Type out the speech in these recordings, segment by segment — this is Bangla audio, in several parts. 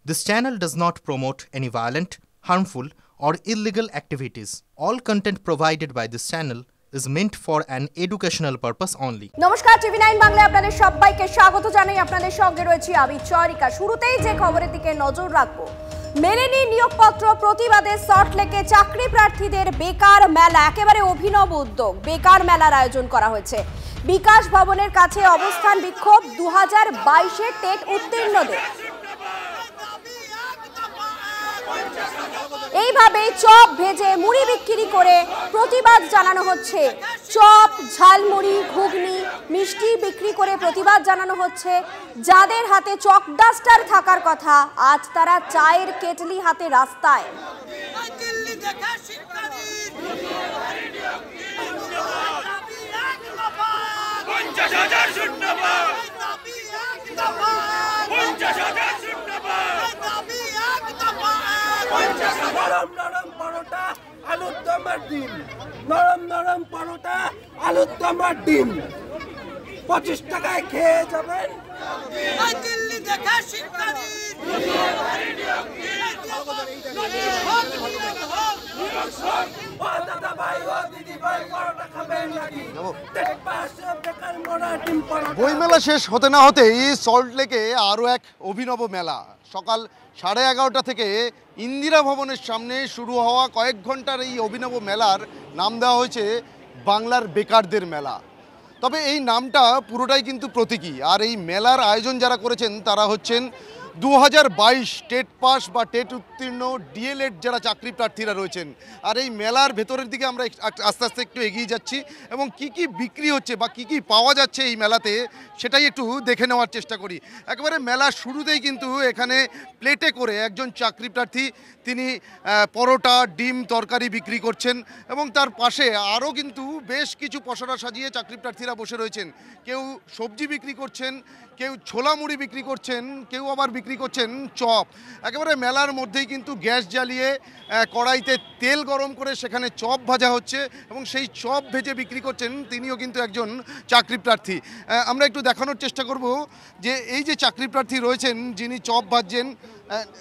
This channel does not promote any violent, harmful, or illegal activities. All content provided by this channel is meant for an educational purpose only. নমস্কার, টিভি9 বাংলায় আপনাদের সবাইকে স্বাগত জানাই। আপনাদের সঙ্গে রয়েছে আমি চয়রিকা। শুরুতেই যে খবরের দিকে নজর রাখবো, মেলেনি নিয়োগপত্র প্রতিবাদে সল্টলেকে চাকরি প্রার্থীদের বেকার মেলা, একেবারে অভিনব উদ্যোগ। বেকার মেলার আয়োজন করা হয়েছে বিকাশ ভবনের কাছে। অবস্থান বিক্ষোভ 2022 টেট উত্তীর্ণদের। এইভাবে চপ ভেজে মুড়ি বিক্রি করে প্রতিবাদ জানানো হচ্ছে। চপ, ঝালমুড়ি, ঘুগনি, মিষ্টি বিক্রি করে প্রতিবাদ জানানো হচ্ছে। যাদের হাতে চক ডাস্টার থাকার কথা, আজ তারা চায়ের কেটলি হাতে রাস্তায়। নরম নরম পরোটা, আলুর দমের ডিম। নরম নরম পরোটা, আলুর দমের ডিম 25 টাকায় খেয়ে যাবেন। দিল্লি দেখা শিক্ষার্থী বইমেলা শেষ হতে না হতেই সল্টলেকে আরও এক অভিনব মেলা। সকাল 11:30 থেকে ইন্দিরা ভবনের সামনে শুরু হওয়া কয়েক ঘন্টার এই অভিনব মেলার নাম দেওয়া হয়েছে বাংলার বেকারদের মেলা। তবে এই নামটা পুরোটাই কিন্তু প্রতীকী। আর এই মেলার আয়োজন যারা করেছেন তারা হচ্ছেন 2022 টেট পাস বা টেট উত্তীর্ণ ডিএলএড যারা চাকরি প্রার্থীরা রয়েছেন। আর এই মেলার ভেতরের দিকে আমরা আস্তে আস্তে একটু এগিয়ে যাচ্ছি এবং কি কি বিক্রি হচ্ছে বা কি কি পাওয়া যাচ্ছে এই মেলাতে সেটাই একটু দেখে নেওয়ার চেষ্টা করি। একেবারে মেলার শুরুতেই কিন্তু এখানে প্লেটে করে একজন চাকরি প্রার্থী তিনি পরোটা, ডিম, তরকারি বিক্রি করছেন এবং তার পাশে আরও কিন্তু বেশ কিছু পসরা সাজিয়ে চাকরি প্রার্থীরা বসে রয়েছেন। কেউ সবজি বিক্রি করছেন, কেউ ছোলা মুড়ি বিক্রি করছেন, কেউ আবার বিক্রি করছেন চপ। একেবারে মেলার মধ্যেই কিন্তু গ্যাস জ্বালিয়ে কড়াইতে তেল গরম করে সেখানে চপ ভাজা হচ্ছে এবং সেই চপ ভেজে বিক্রি করছেন তিনিও কিন্তু একজন চাকরি প্রার্থী। আমরা একটু দেখানোর চেষ্টা করব যে এই যে চাকরি প্রার্থী রয়েছেন যিনি চপ ভাজছেন,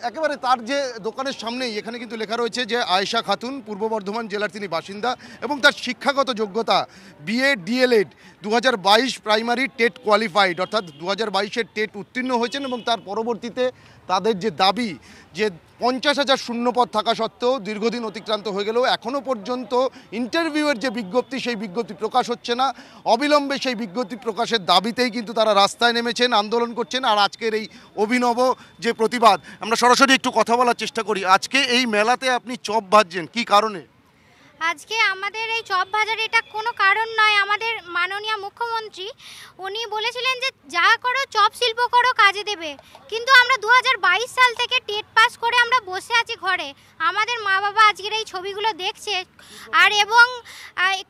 একেবারে তার যে দোকানের সামনেই এখানে কিন্তু লেখা রয়েছে যে আয়েশা খাতুন, পূর্ব বর্ধমান জেলার তিনি বাসিন্দা এবং তার শিক্ষাগত যোগ্যতা BA DElEd 2022 primary TET qualified, অর্থাৎ 2022-এর টেট উত্তীর্ণ হয়েছেন এবং তার পরবর্তীতে তাদের যে দাবি যে 50,000 শূন্যপদ থাকা সত্ত্বেও দীর্ঘদিন অতিক্রান্ত হয়ে গেলেও এখনও পর্যন্ত ইন্টারভিউয়ের যে বিজ্ঞপ্তি সেই বিজ্ঞপ্তি প্রকাশ হচ্ছে না। অবিলম্বে সেই বিজ্ঞপ্তি প্রকাশের দাবিতেই কিন্তু তারা রাস্তায় নেমেছেন, আন্দোলন করছেন। আর আজকের এই অভিনব যে প্রতিবাদ, আমরা সরাসরি একটু কথা বলার চেষ্টা করি। আজকে এই মেলাতে আপনি চপ ভাজছেন, কি কারণে? আজকে আমাদের এই চপ ভাজার এটা কোনো কারণ নয়। আমাদের মাননীয় মুখ্যমন্ত্রী উনি বলেছিলেন যে যা করো চপ শিল্প করো, কাজে দেবে। কিন্তু আমরা 2022 সাল থেকে টেট পাস করে আমরা বসে আছি ঘরে। আমাদের মা বাবা আজকের এই ছবিগুলো দেখছে আর এবং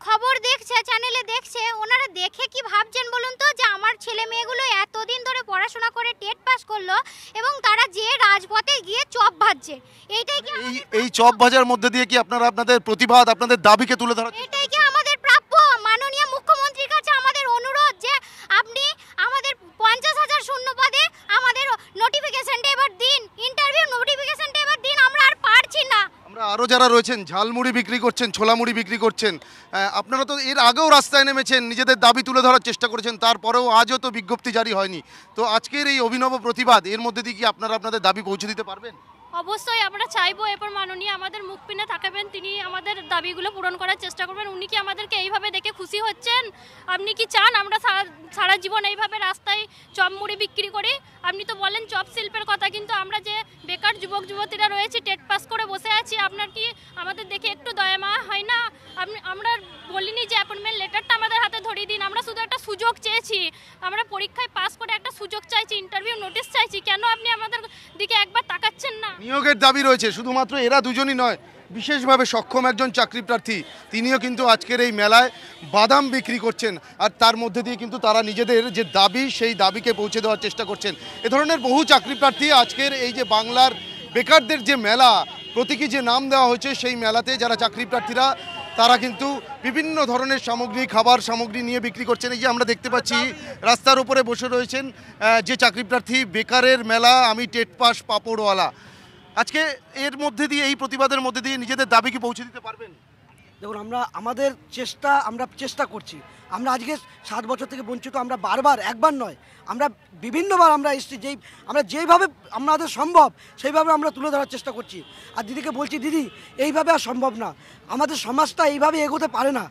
খবর দেখছে, চ্যানেলে দেখছে। ওনারা দেখে কি ভাবছেন বলুন তো, যে আমার ছেলে মেয়েগুলো এতদিন ধরে পড়াশোনা করে টেট পাস করলো এবং তারা যে রাজপথে গিয়ে চপ ভাজছে। এইটাই কি এই চপ ভাজার মধ্যে দিয়ে কি আপনারা আপনাদের প্রতিবাদ, আপনাদের দাবিকে তুলে ধরা? এটাই কি আমাদের প্রাপ্য? মাননীয় মুখ্যমন্ত্রীর কাছে আমাদের অনুরোধ যে আপনি আমাদের 50,000 শূন্য পদে আমাদের নোটিফিকেশনটা এবার দিন, ইন্টারভিউ নোটিফিকেশনটা এবার দিন। আমরা আর পারছি না। আমরা আরও যারা রয়েছেন ঝালমুড়ি বিক্রি করছেন, ছোলা মুড়ি বিক্রি করছেন, আপনারা তো এর আগেও রাস্তায় নেমেছেন, নিজেদের দাবি তুলে ধরার চেষ্টা করেছেন, তারপরেও আজও তো বিজ্ঞপ্তি জারি হয়নি। তো আজকের এই অভিনব প্রতিবাদ, এর মধ্যে দিয়ে কি আপনারা আপনাদের দাবি পৌঁছে দিতে পারবেন? অবশ্যই আমরা চাইবো এরপর মাননীয় আমাদের মুখ পিনে থাকবেন, তিনি আমাদের দাবিগুলো পূরণ করার চেষ্টা করবেন। উনি কি আমাদেরকে এইভাবে দেখে খুশি হচ্ছেন? আপনি কি চান আমরা সারা জীবন এইভাবে রাস্তায় চপ মুড়ি বিক্রি করি? আপনি তো বলেন চপ শিল্পের কথা, কিন্তু আমরা যে বেকার যুবক যুবতীরা রয়েছি, টেট পাস করে বসে আছি, আপনার কি আমাদের দেখে একটু দয়া মায়া হয় না? আমরা বলিনি যে অ্যাপয়েন্টমেন্ট লেটারটা আমাদের হাতে ধরিয়ে দিন। আমরা শুধু একটা সুযোগ চেয়েছি, আমরা পরীক্ষায় পাস করে একটা সুযোগ চাইছি, ইন্টারভিউ নোটিশ চাইছি। কেন আপনি আমাদের দিকে একবার তাকাচ্ছেন না? নিয়োগের দাবি রয়েছে, শুধুমাত্র এরা দুজনই নয়, বিশেষভাবে সক্ষম একজন চাকরি প্রার্থী তিনিও কিন্তু আজকের এই মেলায় বাদাম বিক্রি করছেন। আর তার মধ্যে দিয়ে কিন্তু তারা নিজেদের যে দাবি সেই দাবিকে পৌঁছে দেওয়ার চেষ্টা করছেন। এ ধরনের বহু চাকরি প্রার্থী আজকের এই যে বাংলার বেকারদের যে মেলা, প্রতীকী যে নাম দেওয়া হয়েছে সেই মেলাতে যারা চাকরি প্রার্থীরা তারা কিন্তু বিভিন্ন ধরনের সামগ্রী, খাবার সামগ্রী নিয়ে বিক্রি করছেন। এই যে আমরা দেখতে পাচ্ছি রাস্তার উপরে বসে রয়েছেন যে চাকরি প্রার্থী, বেকারের মেলা, আমি টেট পাস পাপড়ওয়ালা। আজকে এর মধ্যে দিয়ে, এই প্রতিবাদের মধ্যে দিয়ে নিজেদের দাবি কি পৌঁছে দিতে পারবেন? দেখুন, আমরা চেষ্টা করছি। আমরা আজকে 7 বছর থেকে বঞ্চিত, আমরা বারবার, একবার নয়, আমরা বিভিন্নবার আমরা এসেছি, আমরা যেইভাবে আমাদের সম্ভব সেইভাবে আমরা তুলে ধরার চেষ্টা করছি। আর দিদিকে বলছি, দিদি এইভাবে আর সম্ভব না, আমাদের সমাজটা এইভাবে এগোতে পারে না।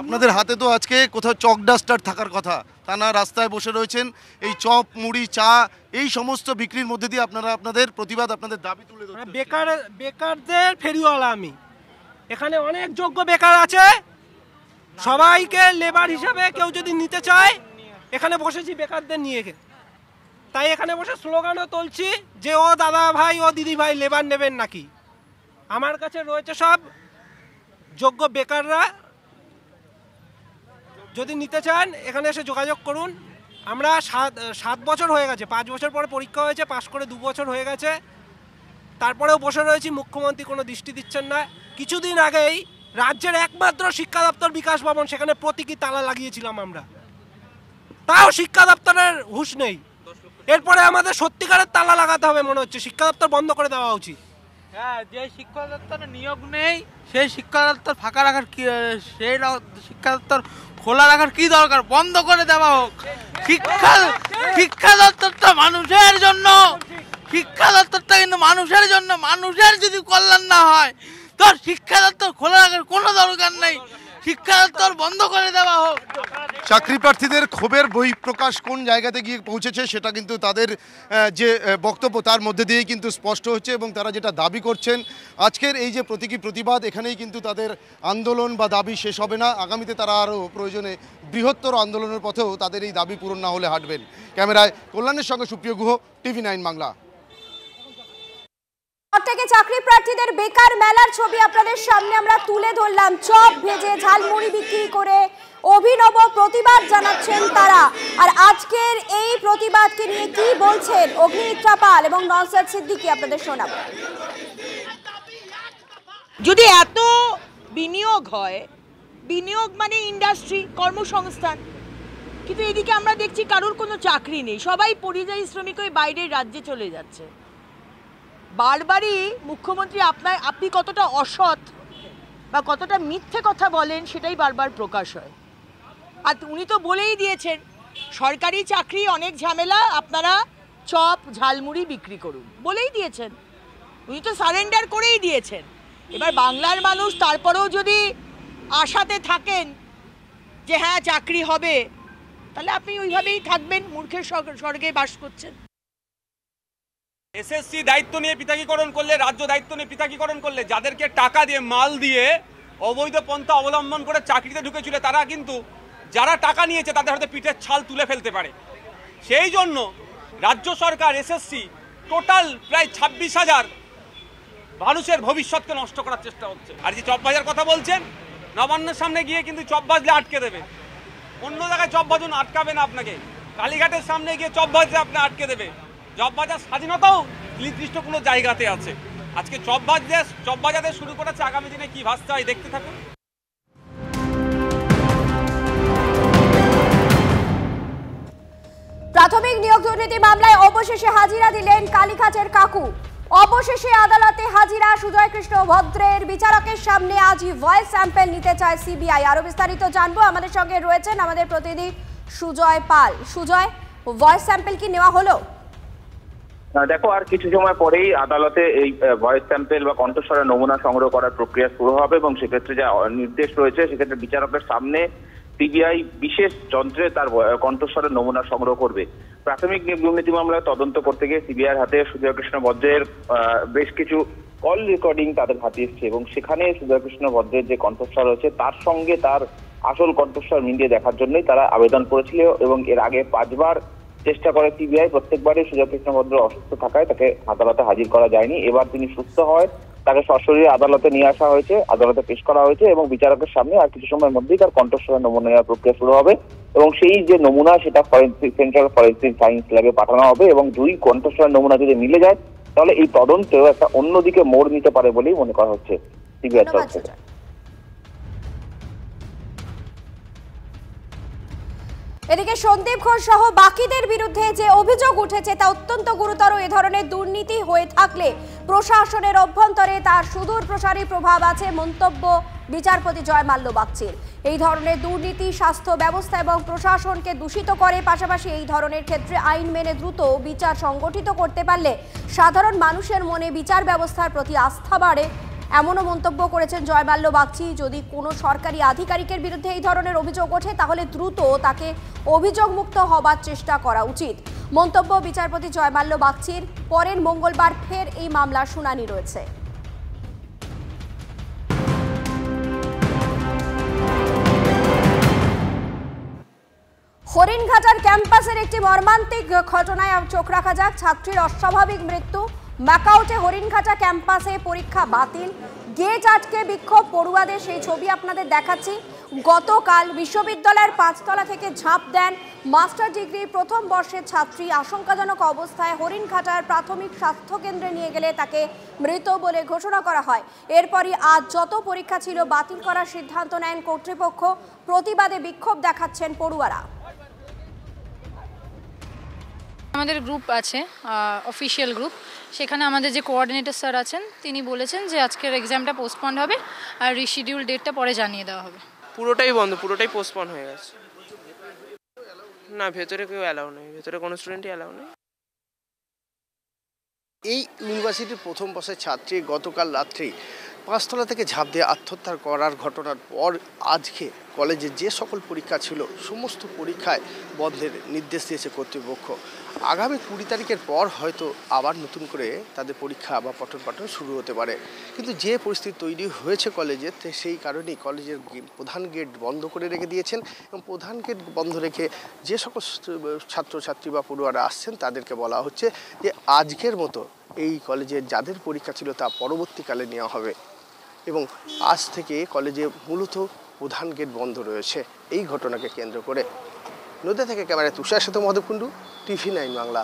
আপনাদের হাতে তো আজকে কোথাও চক ডাস্টার থাকার কথা, তা না, রাস্তায় বসে রয়েছেন। এই চপ, মুড়ি, চা, এই সমস্ত বিক্রির মধ্যে দিয়ে আপনারা আপনাদের প্রতিবাদ, আপনাদের দাবি তুলে ধরছেন। বেকারদের ফেরিওয়ালা আমি। এখানে অনেক যোগ্য বেকার আছে, সবাইকে লেবার হিসাবে কেউ যদি নিতে চায়, এখানে বসেছি বেকারদের নিয়ে। তাই এখানে বসে স্লোগানও তুলছি যে ও দাদা ভাই, ও দিদি ভাই, লেবার নেবেন নাকি? আমার কাছে রয়েছে সব যোগ্য বেকাররা, যদি নিতে চান এখানে এসে যোগাযোগ করুন। আমরা 7 বছর হয়ে গেছে, 5 বছর পরে পরীক্ষা হয়েছে, পাশ করে 2 বছর হয়ে গেছে, তারপরেও বসে রয়েছি। মুখ্যমন্ত্রী কোনো দৃষ্টি দিচ্ছেন না। কিছুদিন আগেই রাজ্যের একমাত্র শিক্ষা দপ্তর বিকাশ ভবন, সেখানে প্রতীকী তালা লাগিয়েছিলাম আমরা, তাও শিক্ষা দপ্তরের হুঁশ নেই। এরপরে আমাদের সত্যিকারের তালা লাগাতে হবে মনে হচ্ছে, শিক্ষা দপ্তর বন্ধ করে দেওয়া উচিত। হ্যাঁ, যে শিক্ষা দপ্তরে নিয়োগ নেই সেই শিক্ষা দপ্তর ফাঁকা রাখার কি, সেই শিক্ষা দপ্তর খোলা রাখার কি দরকার? বন্ধ করে দেওয়া হোক। শিক্ষা দপ্তরটা মানুষের জন্য, শিক্ষা দপ্তরটা কিন্তু মানুষের জন্য। মানুষের যদি কল্যাণ না হয় তো শিক্ষা দপ্তর খোলা রাখার কোনো দরকার নেই, শিক্ষা দপ্তর বন্ধ করে দেওয়া হোক। চাকরি প্রার্থীদের ক্ষোভের বহিঃপ্রকাশ কোন জায়গাতে গিয়ে পৌঁছেছে সেটা কিন্তু তাদের যে বক্তব্য তার মধ্যে দিয়েই কিন্তু স্পষ্ট হচ্ছে, এবং তারা যেটা দাবি করছেন, আজকের এই যে প্রতীকী প্রতিবাদ, এখানেই কিন্তু তাদের আন্দোলন বা দাবি শেষ হবে না। আগামীতে তারা আরও প্রয়োজনে বৃহত্তর আন্দোলনের পথেও তাদের এই দাবি পূরণ না হলে হাঁটবেন। ক্যামেরায় কল্যাণের সঙ্গে সুপ্রিয় গুহ, TV9 বাংলা। থেকে চাকরি প্রার্থীদের বেকার মেলার ছবি আপনাদের সামনে আমরা তুলে ধরলাম। চপ ভেজে ঝালমুড়ি বিক্রি করে অভিনব প্রতিবাদ জানাচ্ছেন তারা। আর আজকের এই প্রতিবাদকে নিয়ে কি বলছেন অগ্নিমিত্রা পাল এবং নওশাদ সিদ্দিকী আপনাদের শোনাবো। যদি এত বিনিয়োগ হয়, বিনিয়োগ মানে ইন্ডাস্ট্রি, কর্মসংস্থান, কিন্তু এদিকে আমরা দেখছি কারোর কোনো চাকরি নেই, সবাই পরিযায়ী শ্রমিক হয়ে বাইরের রাজ্যে চলে যাচ্ছে। বারবারই মুখ্যমন্ত্রী আপনি কতটা অসৎ বা কতটা মিথ্যে কথা বলেন সেটাই বারবার প্রকাশ হয়। আর উনি তো বলেই দিয়েছেন সরকারি চাকরি অনেক ঝামেলা, আপনারা চপ ঝালমুড়ি বিক্রি করুন, বলেই দিয়েছেন। উনি তো সারেন্ডার করেই দিয়েছেন। এবার বাংলার মানুষ তারপরেও যদি আশাতে থাকেন যে হ্যাঁ চাকরি হবে, তাহলে আপনি ওইভাবেই থাকবেন, মূর্খের স্বর্গে বাস করছেন। এসএসসি দায়িত্ব নিয়ে পৃথকীকরণ করলে, রাজ্য দায়িত্ব নিয়ে পৃথকীকরণ করলে, যাদেরকে টাকা দিয়ে, মাল দিয়ে, অবৈধ পন্থা অবলম্বন করে চাকরিতে ঢুকেছিল, তারা কিন্তু যারা টাকা নিয়েছে তাদের হয়তো পিঠের ছাল তুলে ফেলতে পারে। সেই জন্য রাজ্য সরকার এসএসসি টোটাল প্রায় 26,000 মানুষের ভবিষ্যৎকে নষ্ট করার চেষ্টা হচ্ছে। আর যে চপ ভাজার কথা বলছেন, নবান্নের সামনে গিয়ে কিন্তু চপ ভাজলে আটকে দেবে, অন্য জায়গায় চপ ভাজুন আটকাবে না আপনাকে, কালীঘাটের সামনে গিয়ে চপ ভাজলে আপনি আটকে দেবে। চপ ভাজার স্বাধীনতাও নির্দিষ্ট কোনো জায়গাতে আছে। আজকে চপ ভাজাতে শুরু করেছে, আগামী দিনে কি ভাজতে হয় দেখতে থাকুন। প্রাথমিক নিয়োগ দুর্নীতি মামলায় অবশেষে হাজিরা দিলেন কালীঘাটের কাকু। অবশেষে আদালতে হাজিরা সুজয় কৃষ্ণ ভদ্রের। বিচারকের সামনে আজই ভয়েস স্যাম্পল নিতে চায় সিবিআই। আরো বিস্তারিত জানবো, আমাদের সঙ্গে রয়েছেন আমাদের প্রতিনিধি সুজয় পাল। সুজয়, ভয়েস স্যাম্পল কি নেওয়া হলো? দেখো, আর কিছু সময় পরেই আদালতে এই ভয়েস স্যাম্পল বা কণ্ঠস্বরের নমুনা সংগ্রহ করার প্রক্রিয়া শুরু হবে, এবং সেক্ষেত্রে যা নির্দেশ রয়েছে সেক্ষেত্রে বিচারকের সামনে সিবিআই বিশেষ যন্ত্রে তার কণ্ঠস্বরের নমুনা সংগ্রহ করবে। প্রাথমিক দুর্নীতি মামলায় তদন্ত করতে গিয়ে সিবিআইয়ের হাতে সুজয় কৃষ্ণ ভদ্রের বেশ কিছু কল রেকর্ডিং তাদের হাতে এসছে, এবং সেখানে সুজয় কৃষ্ণ ভদ্রের যে কণ্ঠস্বর রয়েছে তার সঙ্গে তার আসল কণ্ঠস্বর মিলিয়ে দেখার জন্যই তারা আবেদন করেছিল, এবং এর আগে 5 বার চেষ্টা করে সিবিআই। প্রত্যেকবারই সুজয় কৃষ্ণ ভদ্র অসুস্থ থাকায় তাকে আদালতে হাজির করা যায়নি। এবার তিনি সুস্থ হয়, তাকে সশরীরে আদালতে নিয়ে আসা হয়েছে, আদালতে পেশ করা হয়েছে, এবং বিচারকের সামনে আর কিছু সময়ের মধ্যেই তার কণ্ঠস্বরের নমুনা নেওয়ার প্রক্রিয়া শুরু হবে, এবং সেই যে নমুনা সেটা সেন্ট্রাল ফরেন্সিক সায়েন্স ল্যাবে পাঠানো হবে, এবং 2 কণ্ঠস্বরের নমুনা যদি মিলে যায় তাহলে এই তদন্তেও একটা অন্যদিকে মোড় নিতে পারে বলেই মনে করা হচ্ছে। সিবিআই তরফ থেকে। এদিকে সন্দীপ ঘোষ সহ বাকিদের বিরুদ্ধে যে অভিযোগ উঠেছে তা অত্যন্ত গুরুতর। এ ধরনের দুর্নীতি হয়ে থাকলে প্রশাসনের অভ্যন্তরে তার সুদূর প্রসারী প্রভাব আছে মন্তব্য বিচারপতি জয়মাল্য বাগচির। এই ধরনের দুর্নীতি স্বাস্থ্য ব্যবস্থা এবং প্রশাসনকে দূষিত করে। পাশাপাশি এই ধরনের ক্ষেত্রে আইন মেনে দ্রুত বিচার সংগঠিত করতে পারলে সাধারণ মানুষের মনে বিচার ব্যবস্থার প্রতি আস্থা বাড়ে, এমনও মন্তব্য করেছেন জয়মাল্য বাগচি। যদি কোনো সরকারি আধিকারিকের বিরুদ্ধে এই ধরনের অভিযোগ ওঠে তাহলে দ্রুত তাকে অভিযোগমুক্ত হবার চেষ্টা করা উচিত। মন্তব্য বিচারপতি জয়মাল্য বাগচির। পরের মঙ্গলবার ফের এই মামলার শুনানি রয়েছে। হরিণঘাটার ক্যাম্পাসের একটি মর্মান্তিক ঘটনায় চোখ রাখা যাক। ছাত্রীর অস্বাভাবিক মৃত্যু। ম্যাকাউটে হরিণঘাটা ক্যাম্পাসে পরীক্ষা বাতিল, গেট আটকে বিক্ষোভ পড়ুয়াদের, সেই ছবি আপনাদের দেখাচ্ছি। গতকাল বিশ্ববিদ্যালয়ের 5 তলা থেকে ঝাঁপ দেন মাস্টার ডিগ্রি প্রথম বর্ষের ছাত্রী। আশঙ্কাজনক অবস্থায় হরিণঘাটার প্রাথমিক স্বাস্থ্য কেন্দ্রে নিয়ে গেলে তাকে মৃত বলে ঘোষণা করা হয়। এরপরই আজ যত পরীক্ষা ছিল বাতিল করার সিদ্ধান্ত নেন কর্তৃপক্ষ। প্রতিবাদে বিক্ষোভ দেখাচ্ছেন পড়ুয়ারা। আমাদের গ্রুপ আছে, অফিসিয়াল গ্রুপ, সেখানে আমাদের যে কোঅর্ডিনেটর স্যার আছেন তিনি বলেছেন যে আজকের এক্সামটা পোস্টপন্ড হবে আর রিশিডিউল ডেটটা পরে জানিয়ে দেওয়া হবে। পুরোটাই বন্ধ, পুরোটাই পোস্টপন্ড হয়ে গেছে। না, ভেতরে কেউ অ্যালাউ নেই, ভেতরে কোনো স্টুডেন্টই অ্যালাউ নেই। এই ইউনিভার্সিটির প্রথম বর্ষের ছাত্রী গতকাল রাত্রি 5 তলা থেকে ঝাঁপ দিয়ে আত্মহত্যা করার ঘটনার পর আজকে কলেজে যে সকল পরীক্ষা ছিল সমস্ত পরীক্ষায় বন্ধের নির্দেশ দিয়েছে কর্তৃপক্ষ। আগামী 20 তারিখের পর হয়তো আবার নতুন করে তাদের পরীক্ষা বা পঠন পাঠন শুরু হতে পারে। কিন্তু যে পরিস্থিতি তৈরি হয়েছে কলেজে, সেই কারণেই কলেজের প্রধান গেট বন্ধ করে রেখে দিয়েছেন এবং প্রধান গেট বন্ধ রেখে যে সকল ছাত্রছাত্রী বা পড়ুয়ারা আসছেন তাদেরকে বলা হচ্ছে যে আজকের মতো এই কলেজের যাদের পরীক্ষা ছিল তা পরবর্তীকালে নেওয়া হবে এবং আজ থেকে কলেজে মূলত প্রধান গেট বন্ধ রয়েছে। এই ঘটনাকে কেন্দ্র করে নদিয়া থেকে ক্যামেরায় তুষার সাথে মধু কুণ্ডু, TV9 বাংলা।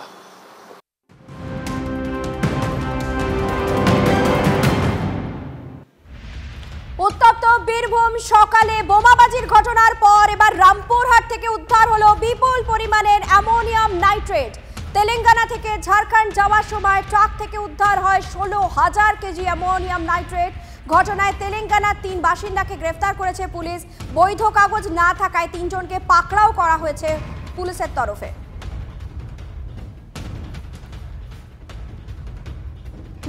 উত্তপ্ত বীরভূম। সকালে বোমাবাজির ঘটনার পর এবার রামপুরহাট থেকে উদ্ধার হলো বিপুল পরিমাণের অ্যামোনিয়াম নাইট্রেট। তেলেঙ্গানা থেকে ঝাড়খণ্ড যাওয়ার সময় ট্রাক থেকে উদ্ধার হয় 16,000 কেজি অ্যামোনিয়াম নাইট্রেট। ঘটনায় তেলেঙ্গানার 3 বাসিন্দাকে গ্রেফতার করেছে পুলিশ। বৈধ কাগজ না থাকায় 3 জনকে পাকড়াও করা হয়েছে পুলিশের তরফে।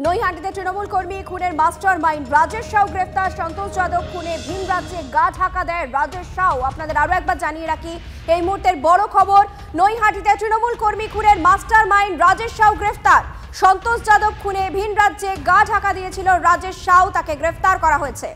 নৈহাটিতে তৃণমূল কর্মী খুনের মাস্টার মাইন্ড রাজেশ সাউ গ্রেফতার। সন্তোষ যাদব খুনে ভিন রাজ্যে গা ঢাকা দেয় রাজেশ সাউ। আপনাদের আরো একবার জানিয়ে রাখি এই মুহূর্তের বড় খবর, নৈহাটিতে তৃণমূল কর্মী খুনের মাস্টার মাইন্ড রাজেশ সাউ গ্রেফতার। সন্তোষ যাদব খুনে ভিন রাজ্যে গা ঢাকা দিয়েছিল রাজেশ সাউ, তাকে গ্রেফতার করা হয়েছে।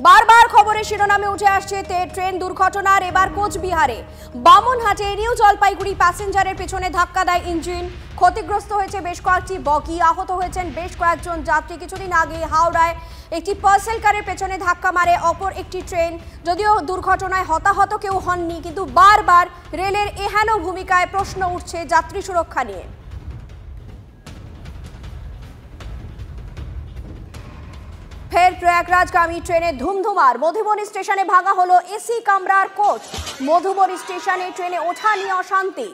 বারবার খবরের শিরোনামে উঠে আসছে ট্রেন দুর্ঘটনার। এবার কোচবিহারে বামনহাটে নিউ জলপাইগুড়ি প্যাসেঞ্জারের পেছনে ধাক্কা দেয় ইঞ্জিন। ক্ষতিগ্রস্ত হয়েছে বেশ কয়েকটি বগি, আহত হয়েছেন বেশ কয়েকজন যাত্রী। কিছুদিন আগে হাওড়ায় একটি পার্সেল কারের পেছনে ধাক্কা মারে অপর একটি ট্রেন। যদিও দুর্ঘটনায় হতাহত কেউ হননি, কিন্তু বারবার রেলের এহেন ভূমিকায় প্রশ্ন উঠছে যাত্রী সুরক্ষা নিয়ে। ফের প্রয়াগরাজগামী ট্রেনে ধুমধুমার। মধুবনী স্টেশনে ভাঙা হলো এসি কামরার কোচ। মধুবনী স্টেশনে ট্রেনে ওঠা নিয়ে অশান্তি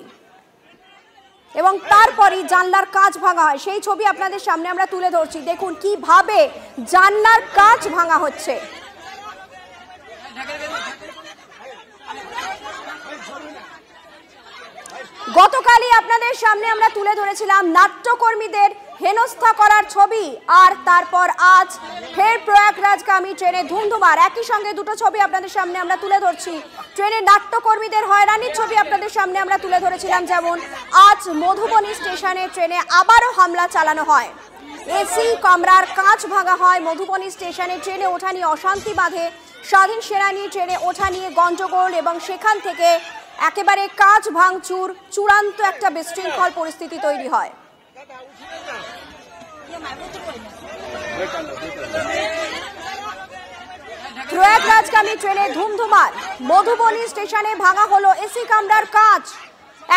এবং তারপরই জানলার কাঁচ ভাঙা হয়। সেই ছবি আপনাদের সামনে আমরা তুলে ধরছি। দেখুন কিভাবে জানলার কাঁচ ভাঙা হচ্ছে। গতকালই আপনাদের সামনে আমরা তুলে ধরেছিলাম নাট্যকর্মীদের হেনস্থা করার ছবি, আর তারপর আজ ফের প্রয়াগরাজগামী ট্রেনে ধুমধুমার। একই সঙ্গে দুটো ছবি আপনাদের সামনে আমরা তুলে ধরছি। ট্রেনে নাট্যকর্মীদের হয়রানির ছবি আপনাদের সামনে আমরা তুলে ধরেছিলাম। যেমন আজ মধুবনী স্টেশনে ট্রেনে আবারও হামলা চালানো হয়, এসি কামরার কাঁচ ভাঙা হয়। মধুবনী স্টেশনে ট্রেনে ওঠা নিয়ে অশান্তি বাঁধে। স্বাধীন সেনানী ট্রেনে ওঠা নিয়ে গন্ডগোল এবং সেখান থেকে একেবারে কাঁচ ভাঙচুর, চূড়ান্ত একটা বিশৃঙ্খল পরিস্থিতি তৈরি হয়। প্রয়াগরাজগামী ট্রেনে ধুমধুমার। মধুবনী স্টেশনে ভাঙা হলো এসি কামরার কাঁচ।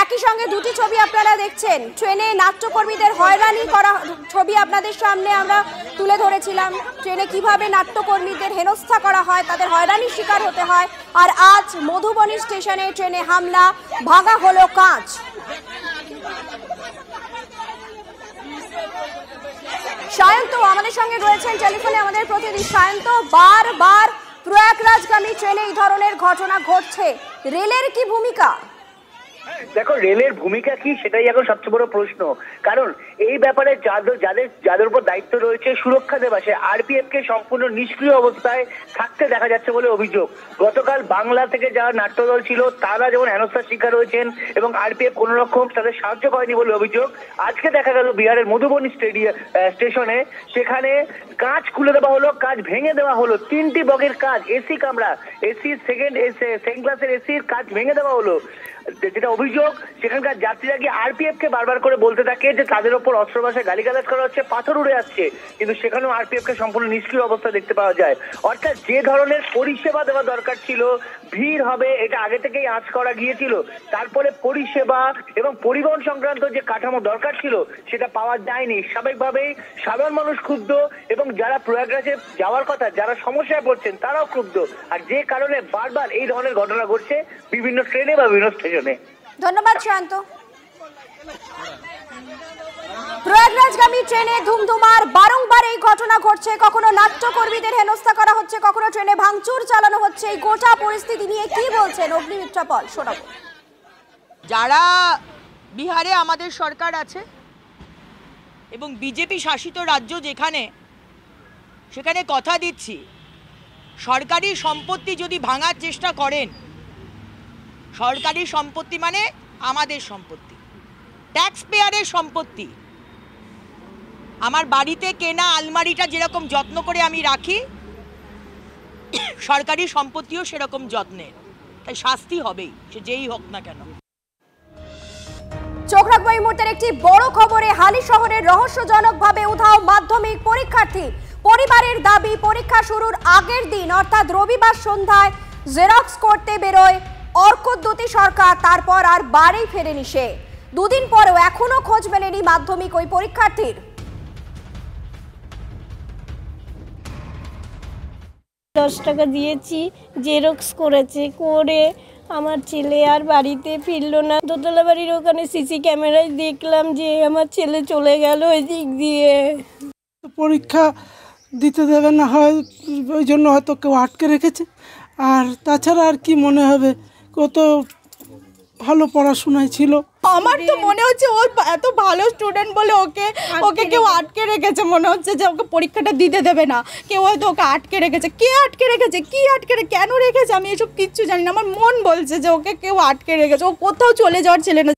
একই সঙ্গে দুটি ছবি আপনারা দেখছেন, ট্রেনে নাট্যকর্মীদের হয়রানি করা ছবি আপনাদের সামনে আমরা তুলে ধরেছিলাম। ট্রেনে কিভাবে নাট্যকর্মীদের হেনস্থা করা হয়, তাদের হয়রানির শিকার হতে হয়। আর আজ মধুবনী স্টেশনে ট্রেনে হামলা, ভাঙা হলো কাঁচ। সায়ন্ত আমাদের সঙ্গে রয়েছেন টেলিফোনে, আমাদের প্রতিনিধি সায়ন্ত। বারবার প্রয়াগরাজগামী ট্রেনে এই ধরনের ঘটনা ঘটছে, রেলের কি ভূমিকা? দেখো, রেলের ভূমিকা কি সেটাই এখন সবচেয়ে বড় প্রশ্ন। কারণ এই ব্যাপারে যাদের উপর দায়িত্ব রয়েছে সুরক্ষা দেওয়া, সে আরপিএফ কে সম্পূর্ণ নিষ্ক্রিয় অবস্থায় থাকতে দেখা যাচ্ছে বলে অভিযোগ। গতকাল বাংলা থেকে যারা নাট্যদল ছিল তারা যেমন হেনস্থার শিকার হয়েছেন এবং আরপিএফ কোন রকম তাদের সাহায্য করেনি বলে অভিযোগ। আজকে দেখা গেল বিহারের মধুবনী স্টেশনে সেখানে কাঁচ খুলে দেওয়া হলো, কাঁচ ভেঙে দেওয়া হলো। 3টি বগির কাঁচ, এসি কামরা, এসি সেকেন্ড ক্লাসের এসির কাঁচ ভেঙে দেওয়া হলো। যেটা অভিযোগ, সেখানকার যাত্রীরা গিয়ে আরপিএফ কে বারবার করে বলতে থাকে যে তাদের ওপর অস্ত্র ভাষায় গালিগালাজ করা হচ্ছে, পাথর উড়ে আসছে, কিন্তু সেখানেও আরপিএফ কে সম্পূর্ণ নিষ্ক্রিয় অবস্থা দেখতে পাওয়া যায়। অর্থাৎ যে ধরনের পরিষেবা দেওয়া দরকার ছিল, ভিড় হবে এটা আগে থেকেই আঁচ করা গিয়েছিল, তারপরে পরিষেবা এবং পরিবহন সংক্রান্ত যে কাঠামো দরকার ছিল সেটা পাওয়া যায়নি। স্বাভাবিকভাবেই সাধারণ মানুষ ক্ষুব্ধ এবং যারা প্রয়াগরাজে যাওয়ার কথা, যারা সমস্যায় পড়ছেন তারাও ক্ষুব্ধ। আর যে কারণে বারবার এই ধরনের ঘটনা ঘটছে বিভিন্ন ট্রেনে বা বিভিন্ন স্টেশনে। ধন্যবাদ শান্ত। প্রয়াগরাজগামী ট্রেনে ধুমধুমার, বারংবার এই ঘটনা ঘটছে। কখনো নাট্যকর্মীদের হেনস্থা করা হচ্ছে, কখনো ট্রেনে ভাঙচুর চালানো হচ্ছে। এই গোটা পরিস্থিতি নিয়ে কি বলছেন অগ্নিমিত্রা পল, শোনাবো। যারা বিহারে আমাদের সরকার আছে এবং বিজেপি শাসিত রাজ্য যেখানে, সেখানে কথা দিচ্ছি সরকারি সম্পত্তি যদি ভাঙার চেষ্টা করেন, সরকারি সম্পত্তি মানে আমাদের সম্পত্তি, ট্যাক্স পেয়ারের সম্পত্তি। আমার বাড়িতে কেনা আলমারিটা যেরকম যত্ন করে আমি রাখি, সরকারি সম্পত্তিও সেরকম যত্নের, তাই শাস্তি হবেই, সে যেই হোক না কেন। চোখ রাখবো এই মুহূর্তের একটি বড় খবরে। হালি শহরের রহস্যজনকভাবে উধাও মাধ্যমিক পরীক্ষার্থী। পরিবারের দাবি, পরীক্ষা শুরুর আগের দিন অর্থাৎ রবিবার সন্ধ্যায় জেরক্স করতে বেরোয় অর্কদ্যুতি সরকার, তারপর আর বাড়ি ফেরেনি সে। দুদিন পরেও এখনো খোঁজ মেলেনি মাধ্যমিক ওই পরীক্ষার্থীর। 10 টাকা দিয়েছি, জেরক্স করেছে, করে আমার ছেলে আর বাড়িতে ফিরলো না। দোতলা বাড়ির ওখানে সিসি ক্যামেরায় দেখলাম যে আমার ছেলে চলে গেল ওই দিক দিয়ে। পরীক্ষা দিতে দেবে না হয়, ওই জন্য হয়তো কেউ আটকে রেখেছে। আর তাছাড়া আর কি মনে হবে, কত ভালো পড়াশোনায় ছিল। আমার তো মনে হচ্ছে ও এত ভালো স্টুডেন্ট বলে ওকে কেউ আটকে রেখেছে। মনে হচ্ছে যে ওকে পরীক্ষাটা দিতে দেবে না, কেউ হয়তো ওকে আটকে রেখেছে। কে আটকে রেখেছে, কি আটকে কেন রেখেছে আমি এসব কিচ্ছু জানি না। আমার মন বলছে যে ওকে কেউ আটকে রেখেছে, ও কোথাও চলে যাওয়ার ছেলে না।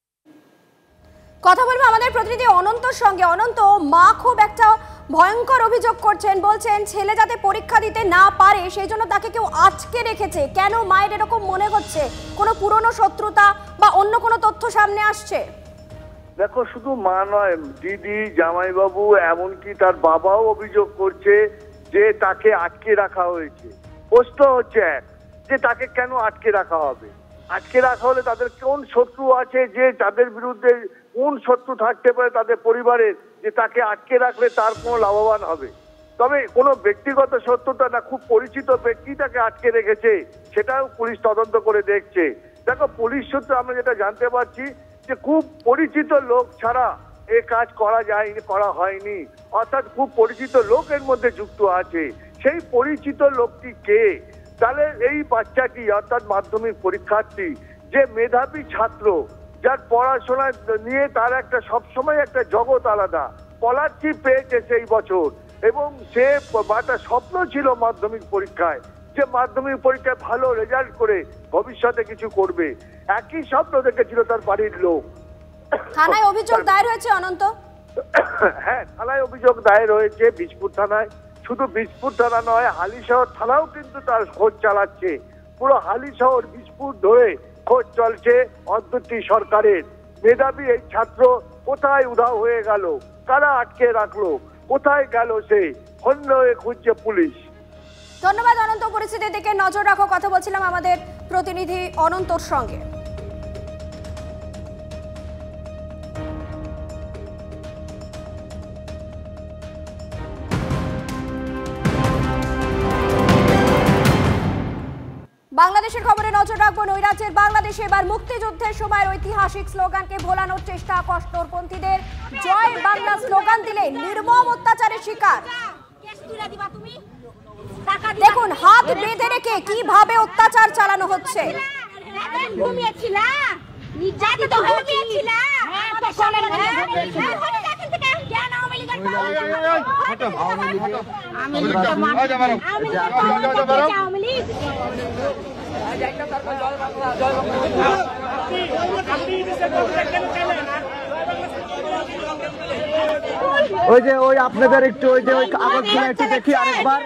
কথা বলবো আমাদের প্রতিনিধি অনন্তর সঙ্গে। অনন্ত, মা খুব একটা ভয়ঙ্কর অভিযোগ করছেন, বলছেন ছেলে যাতে পরীক্ষা দিতে না পারে সেই জন্য তাকে কেউ আটকে রেখেছে। কেন মায়ের এরকম মনে হচ্ছে? কোনো পুরনো শত্রুতা বা অন্য কোনো তথ্য সামনে আসছে? দেখো, শুধু মা নয়, দিদি, জামাইবাবু, এমনকি তার বাবাও অভিযোগ করছে যে তাকে আটকে রাখা হয়েছে। প্রশ্ন হচ্ছে যে তাকে কেন আটকে রাখা হবে? আটকে রাখা হলে তাদের কোন শত্রু আছে, যে তাদের বিরুদ্ধে কোন শত্রু থাকতে পারে তাদের পরিবারের, যে তাকে আটকে রাখলে তার কোনো লাভবান হবে? তবে কোনো ব্যক্তিগত শত্রুতা না, খুব পরিচিত ব্যক্তি তাকে আটকে রেখেছে, সেটাও পুলিশ তদন্ত করে দেখছে। দেখো, পুলিশ সূত্রে আমরা যেটা জানতে পারছি যে খুব পরিচিত লোক ছাড়া এ কাজ করা হয়নি, অর্থাৎ খুব পরিচিত লোক এর মধ্যে যুক্ত আছে। সেই পরিচিত লোকটি কে? তাহলে এই বাচ্চাটি অর্থাৎ মাধ্যমিক পরীক্ষার্থী, যে মেধাবী ছাত্র, যার পড়াশোনা নিয়ে তার একটা সবসময় একটা জগৎ আলাদা, স্কলারশিপ পেয়েছে সেই বছর, এবং সে একটা স্বপ্ন ছিল মাধ্যমিক পরীক্ষায়, যে মাধ্যমিক পরীক্ষায় ভালো রেজাল্ট করে ভবিষ্যতে কিছু করবে। একই স্বপ্ন দেখেছিল তার বাড়ির লোক। থানায় অভিযোগ দায়ের হয়েছে অনন্ত? হ্যাঁ, থানায় অভিযোগ দায়ের হয়েছে, বীজপুর থানায়। শুধু বীজপুর থানা নয়, হালিশহর থানাও কিন্তু তার খোঁজ চালাচ্ছে। পুরো হালিশহর, বীজপুর ধরে খোঁজ চলছে অদ্যুতি সরকারের। মেধাবী এই ছাত্র কোথায় উধাও হয়ে গেল, কারা আটকে রাখলো, কোথায় গেল সে, খন্ড হয়ে খুঁজছে পুলিশ। ধন্যবাদ অনন্ত, পরিস্থিতির দিকে নজর রাখো। কথা বলছিলাম আমাদের প্রতিনিধি অনন্তর সঙ্গে। বাংলাদেশের খবরে নজর রাখবো। নৈরাজ্যের বাংলাদেশে এবার মুক্তিযুদ্ধের সময়ের ঐতিহাসিক স্লোগানকে ভোলানোর চেষ্টা কট্টরপন্থীদের। জয় বাংলা স্লোগান দিলে নির্মম অত্যাচারের শিকার। দেখুন হাত বেঁধে রেখে কিভাবে অত্যাচার চালানো হচ্ছে। ওই যে ওই আপনাদের একটু ওই যে ওই কাগজগুলো একটু দেখি আরেকবার।